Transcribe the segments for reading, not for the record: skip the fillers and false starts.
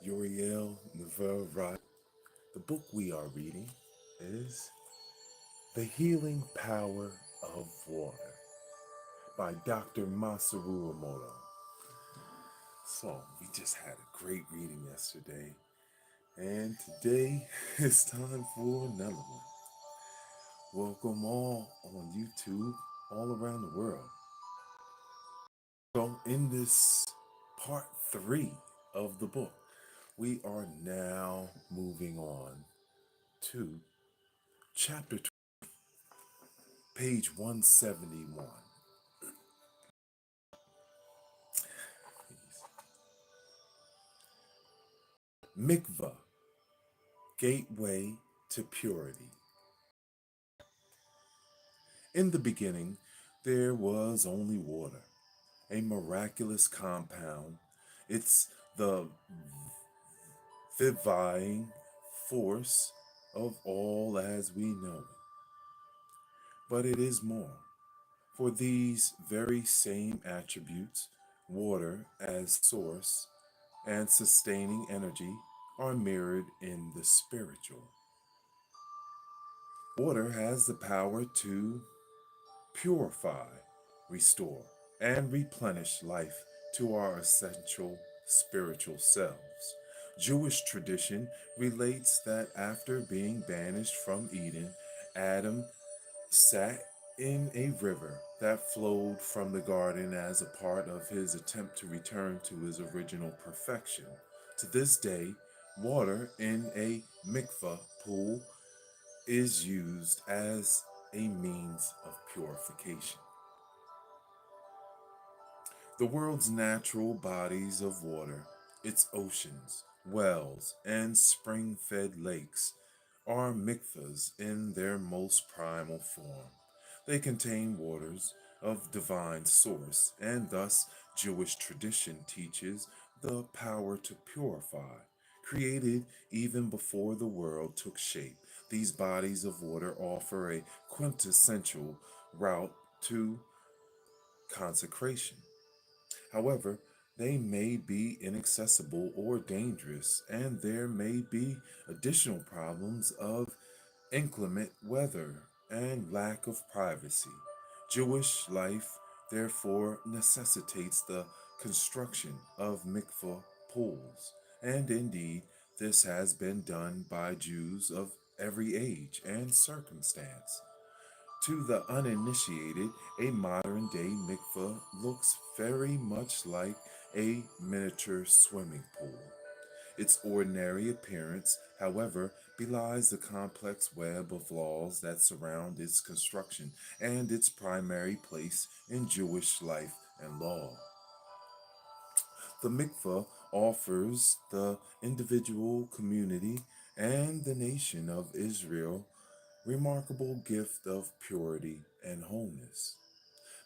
Uriel, NEVEU. The book we are reading is The Healing Power of Water by Dr. Masaru Emoto. So, we just had a great reading yesterday, and today it's time for another one. Welcome all on YouTube, all around the world. So, in this part three of the book, we are now moving on to chapter 2, page 171. Mikvah, gateway to purity. In the beginning, there was only water, a miraculous compound. It's the vivifying force of all as we know it. But it is more. For these very same attributes, water as source and sustaining energy, are mirrored in the spiritual. Water has the power to purify, restore, and replenish life to our essential spiritual selves. Jewish tradition relates that after being banished from Eden, Adam sat in a river that flowed from the garden as a part of his attempt to return to his original perfection. To this day, water in a mikvah pool is used as a means of purification. The world's natural bodies of water, its oceans, wells, and spring fed lakes, are mikvahs in their most primal form. They contain waters of divine source, and thus Jewish tradition teaches the power to purify. Created even before the world took shape, these bodies of water offer a quintessential route to consecration. However, they may be inaccessible or dangerous, and there may be additional problems of inclement weather and lack of privacy. Jewish life, therefore, necessitates the construction of mikvah pools, and indeed, this has been done by Jews of every age and circumstance. To the uninitiated, a modern day mikveh looks very much like a miniature swimming pool. Its ordinary appearance, however, belies the complex web of laws that surround its construction and its primary place in Jewish life and law. The mikveh offers the individual, community, and the nation of Israel remarkable gift of purity and wholeness.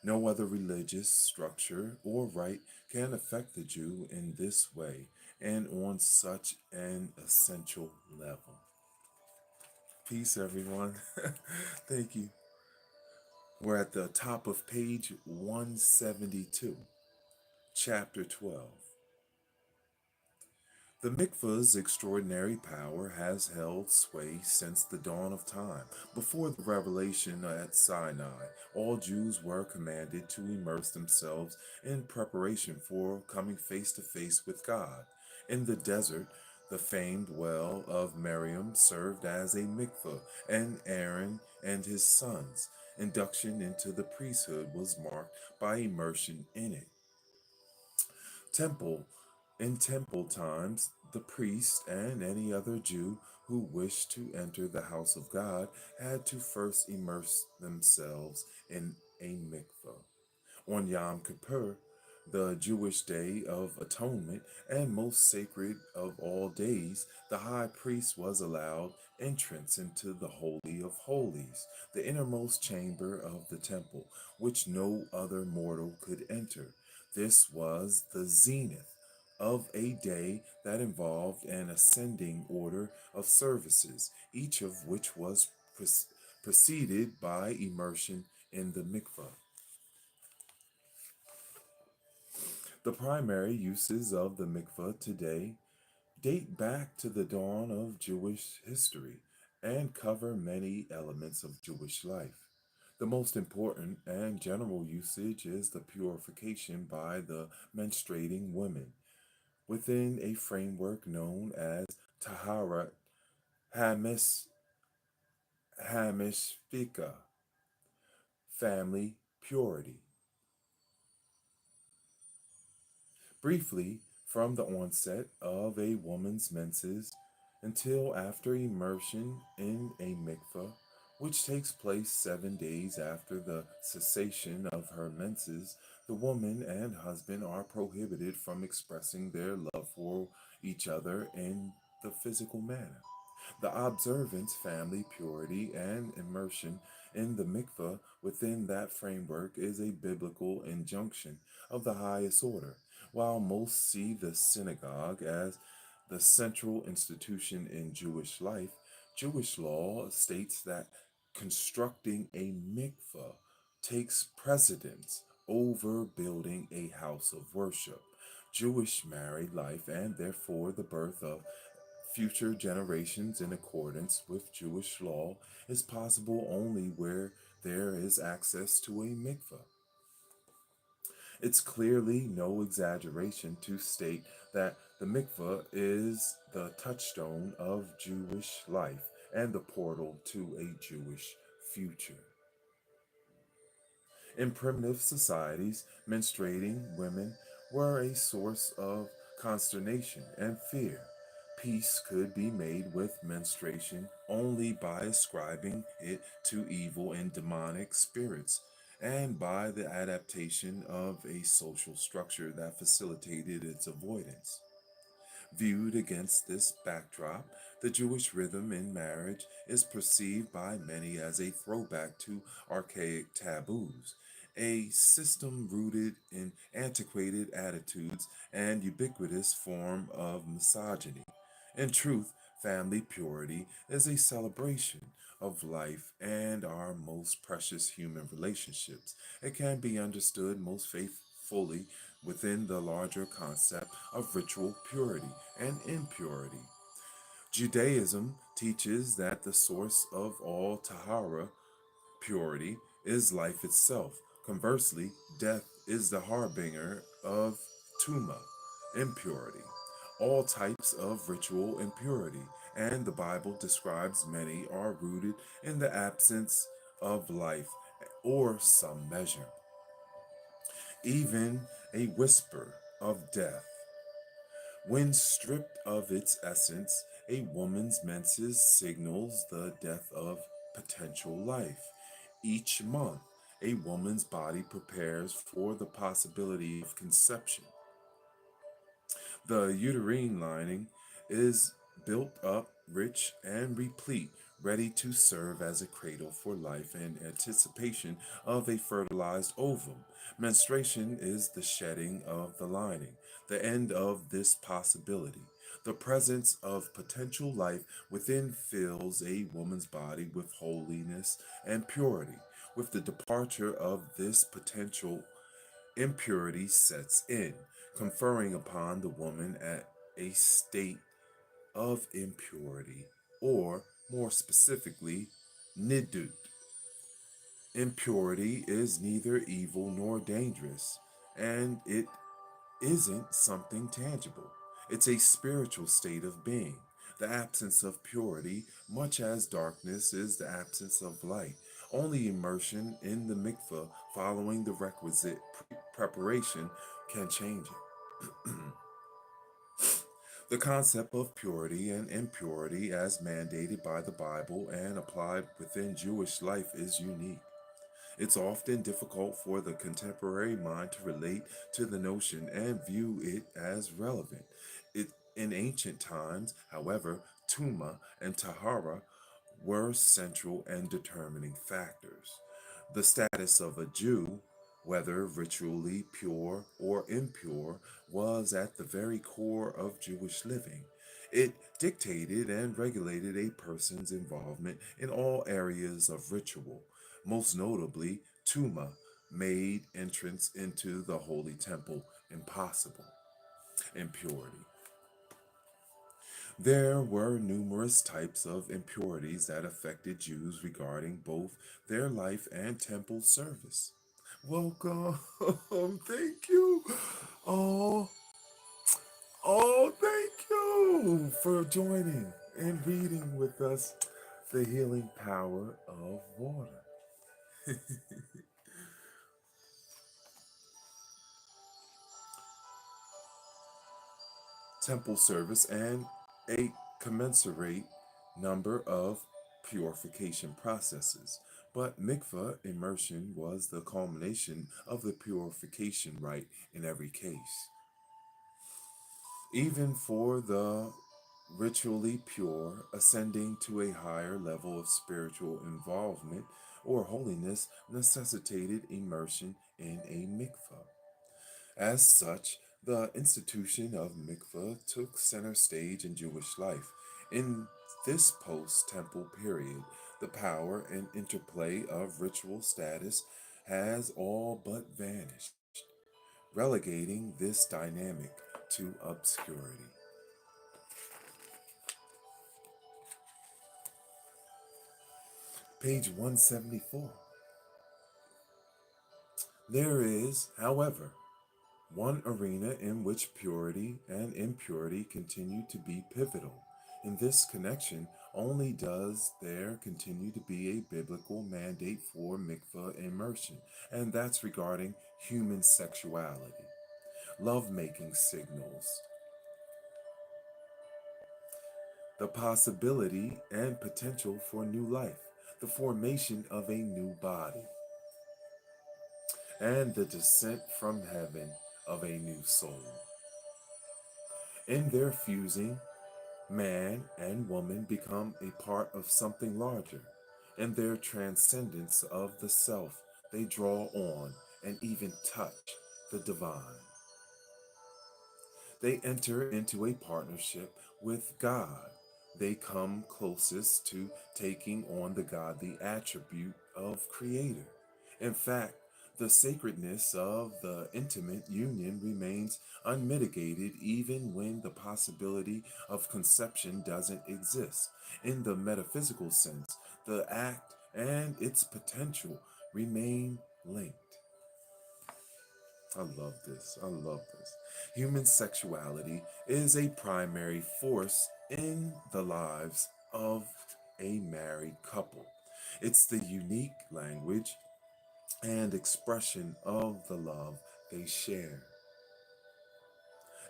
No other religious structure or rite can affect the Jew in this way and on such an essential level. Peace, everyone. Thank you. We're at the top of page 172, chapter 12. The mikvah's extraordinary power has held sway since the dawn of time. Before the revelation at Sinai, all Jews were commanded to immerse themselves in preparation for coming face to face with God. In the desert, the famed well of Miriam served as a mikvah, and Aaron and his sons' induction into the priesthood was marked by immersion in it. Temple. In temple times, the priest and any other Jew who wished to enter the house of God had to first immerse themselves in a mikveh. On Yom Kippur, the Jewish day of atonement and most sacred of all days, the high priest was allowed entrance into the Holy of Holies, the innermost chamber of the temple, which no other mortal could enter. This was the zenith of a day that involved an ascending order of services, each of which was preceded by immersion in the mikveh. The primary uses of the mikveh today date back to the dawn of Jewish history and cover many elements of Jewish life. The most important and general usage is the purification by the menstruating women within a framework known as Taharat Hamis Hamishpika, family purity. Briefly, from the onset of a woman's menses until after immersion in a mikvah, which takes place 7 days after the cessation of her menses, the woman and husband are prohibited from expressing their love for each other in the physical manner. The observance, family purity, and immersion in the mikveh within that framework is a biblical injunction of the highest order. While most see the synagogue as the central institution in Jewish life, Jewish law states that constructing a mikveh takes precedence over building a house of worship. Jewish married life and therefore the birth of future generations in accordance with Jewish law is possible only where there is access to a mikveh. It's clearly no exaggeration to state that the mikveh is the touchstone of Jewish life and the portal to a Jewish future. In primitive societies, menstruating women were a source of consternation and fear. Peace could be made with menstruation only by ascribing it to evil and demonic spirits, and by the adaptation of a social structure that facilitated its avoidance. Viewed against this backdrop, the Jewish rhythm in marriage is perceived by many as a throwback to archaic taboos, a system rooted in antiquated attitudes and ubiquitous form of misogyny. In truth, family purity is a celebration of life and our most precious human relationships. It can be understood most faithfully within the larger concept of ritual purity and impurity. Judaism teaches that the source of all tahara, purity, is life itself. Conversely, death is the harbinger of tuma, impurity. All types of ritual impurity, and the Bible describes many, are rooted in the absence of life or some measure. Even a whisper of death. When stripped of its essence, a woman's menses signals the death of potential life. Each month, a woman's body prepares for the possibility of conception. The uterine lining is built up, rich, and replete, ready to serve as a cradle for life in anticipation of a fertilized ovum. Menstruation is the shedding of the lining, the end of this possibility. The presence of potential life within fills a woman's body with holiness and purity. With the departure of this potential, impurity sets in, conferring upon the woman at a state of impurity, or more specifically, nidut. Impurity is neither evil nor dangerous, and it isn't something tangible. It's a spiritual state of being, the absence of purity, much as darkness is the absence of light. Only immersion in the mikveh following the requisite preparation can change it. The concept of purity and impurity, as mandated by the Bible and applied within Jewish life, is unique. It's often difficult for the contemporary mind to relate to the notion and view it as relevant. It, in ancient times, however, Tuma and Tahara were central and determining factors. The status of a Jew, whether ritually pure or impure, was at the very core of Jewish living. It dictated and regulated a person's involvement in all areas of ritual. Most notably, Tuma made entrance into the holy temple impossible. Impurity. There were numerous types of impurities that affected Jews regarding both their life and temple service. Welcome. Thank you. Oh, thank you for joining and reading with us the healing power of water. Temple service and a commensurate number of purification processes. But mikvah immersion was the culmination of the purification rite in every case. Even for the ritually pure, ascending to a higher level of spiritual involvement or holiness necessitated immersion in a mikvah. As such, the institution of mikveh took center stage in Jewish life. In this post temple period, the power and interplay of ritual status has all but vanished, relegating this dynamic to obscurity. Page 174. There is, however, one arena in which purity and impurity continue to be pivotal. In this connection, only does there continue to be a biblical mandate for mikvah immersion, and that's regarding human sexuality, lovemaking signals, the possibility and potential for new life, the formation of a new body, and the descent from heaven of a new soul. In their fusing, man and woman become a part of something larger. In their transcendence of the self, they draw on and even touch the divine. They enter into a partnership with God. They come closest to taking on the godly attribute of Creator. In fact, the sacredness of the intimate union remains unmitigated even when the possibility of conception doesn't exist. In the metaphysical sense, the act and its potential remain linked. I love this. I love this. Human sexuality is a primary force in the lives of a married couple. It's the unique language and expression of the love they share.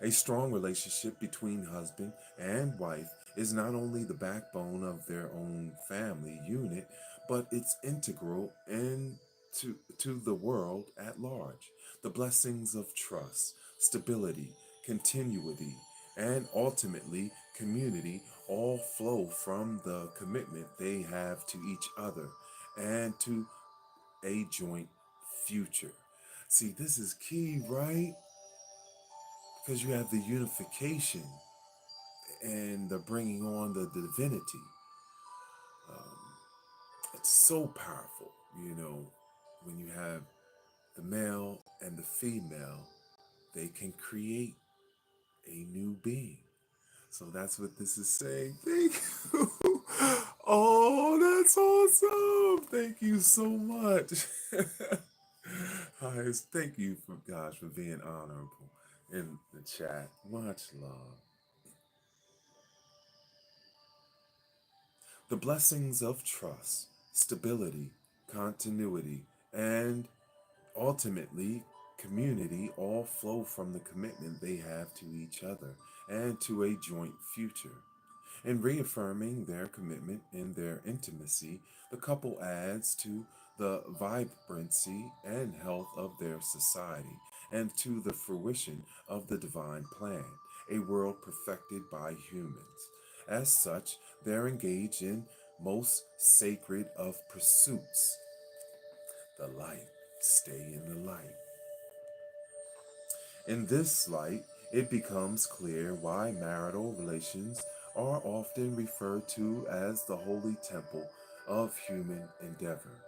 A strong relationship between husband and wife is not only the backbone of their own family unit, but it's integral to the world at large. The blessings of trust, stability, continuity, and ultimately community all flow from the commitment they have to each other and to a joint future. See, this is key, right? Because you have the unification and the bringing on the divinity. It's so powerful, when you have the male and the female, they can create a new being. So that's what this is saying. Thank you. Oh, that's awesome. Thank you so much. Guys, thank you for gosh for being honorable in the chat. Much love. The blessings of trust, stability, continuity, and ultimately community all flow from the commitment they have to each other and to a joint future. In reaffirming their commitment in their intimacy, the couple adds to the vibrancy and health of their society and to the fruition of the divine plan, a world perfected by humans. As such, they're engaged in most sacred of pursuits, the light. Stay in the light. In this light, it becomes clear why marital relations are often referred to as the holy temple of human endeavor.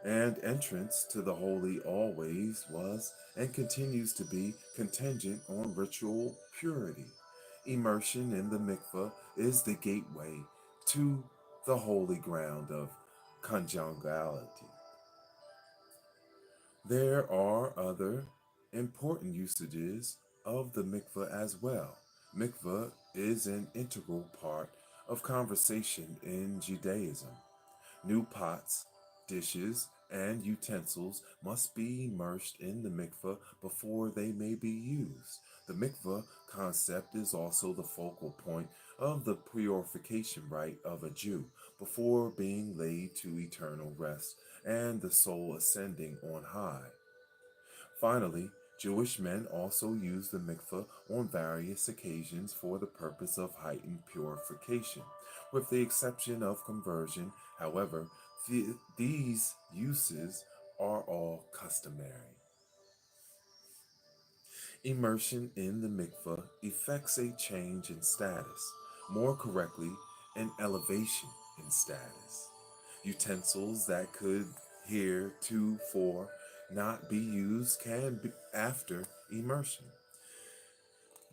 And entrance to the holy always was and continues to be contingent on ritual purity. Immersion in the mikveh is the gateway to the holy ground of conjugality. There are other important usages of the mikveh as well. Mikveh is an integral part of conversation in Judaism. New pots, dishes, and utensils must be immersed in the mikveh before they may be used. The mikveh concept is also the focal point of the purification rite of a Jew before being laid to eternal rest and the soul ascending on high. Finally, Jewish men also use the mikveh on various occasions for the purpose of heightened purification, with the exception of conversion. However, these uses are all customary. Immersion in the mikveh effects a change in status, more correctly, an elevation in status. Utensils that could heretofore not be used can, after immersion,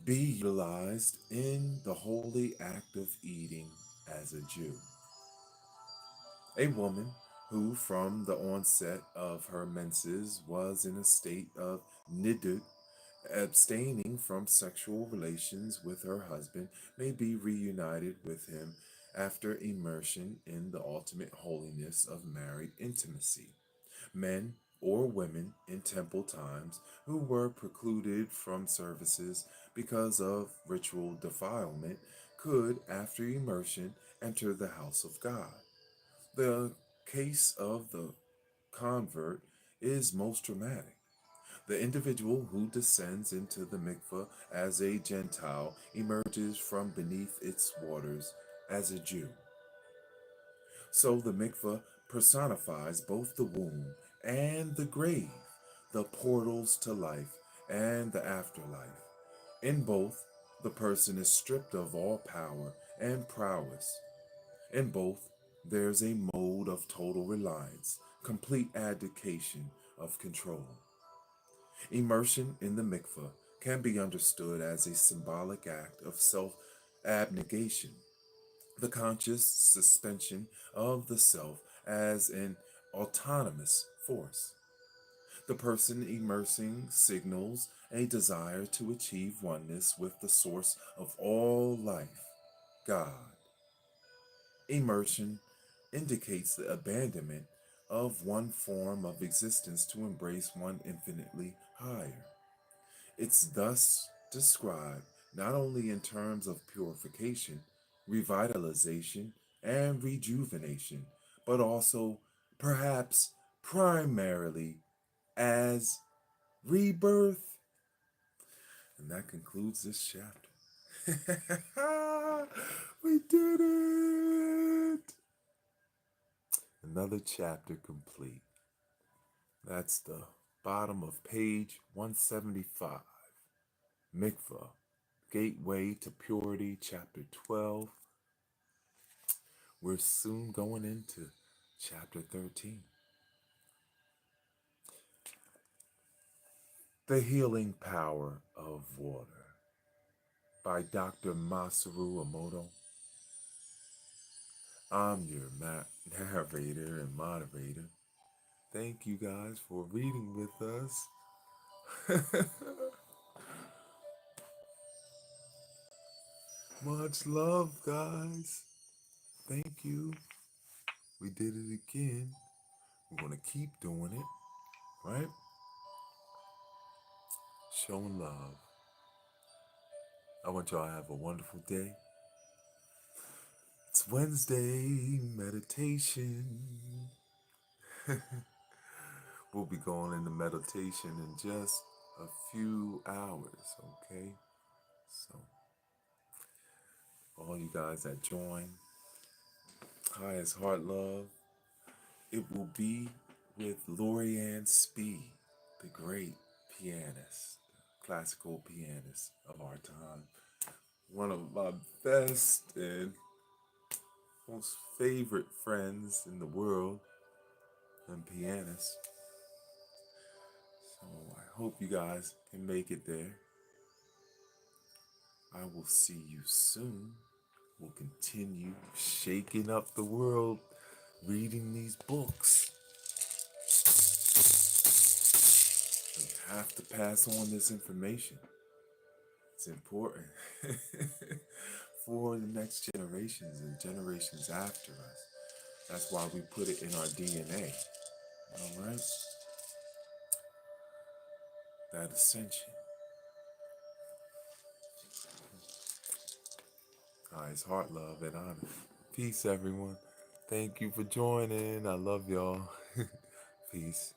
be utilized in the holy act of eating as a Jew. A woman who, from the onset of her menses, was in a state of nidut, abstaining from sexual relations with her husband, may be reunited with him after immersion in the ultimate holiness of married intimacy. Men or women in temple times who were precluded from services because of ritual defilement could, after immersion, enter the house of God. The case of the convert is most dramatic. The individual who descends into the mikveh as a Gentile emerges from beneath its waters as a Jew. So the mikveh personifies both the womb and the grave, the portals to life and the afterlife. In both, the person is stripped of all power and prowess. In both, there's a mode of total reliance, complete abdication of control. Immersion in the mikveh can be understood as a symbolic act of self abnegation, the conscious suspension of the self as an autonomous force. The person immersing signals a desire to achieve oneness with the source of all life, God. Immersion indicates the abandonment of one form of existence to embrace one infinitely higher. It's thus described not only in terms of purification, revitalization, and rejuvenation, but also, perhaps primarily, as rebirth. And that concludes this chapter. We did it! Another chapter complete. That's the bottom of page 175. Mikvah, Gateway to Purity, Chapter 12. We're soon going into Chapter 13. The Healing Power of Water by Dr. Masaru Emoto. I'm your narrator and moderator. Thank you guys for reading with us. Much love, guys. Thank you. We did it again. We're going to keep doing it, right? Showing love. I want y'all to have a wonderful day. It's Wednesday meditation. We'll be going into meditation in just a few hours, okay? So, all you guys that join, highest heart love, it will be with Lorianne Speed, the great pianist, classical pianist of our time. One of my best and most favorite friends in the world and pianist. So I hope you guys can make it there. I will see you soon. We'll continue shaking up the world, reading these books. We have to pass on this information. It's important for the next generations and generations after us. That's why we put it in our DNA. All right? That ascension. All right, it's heart, love, and honor. Peace, everyone. Thank you for joining. I love y'all. Peace.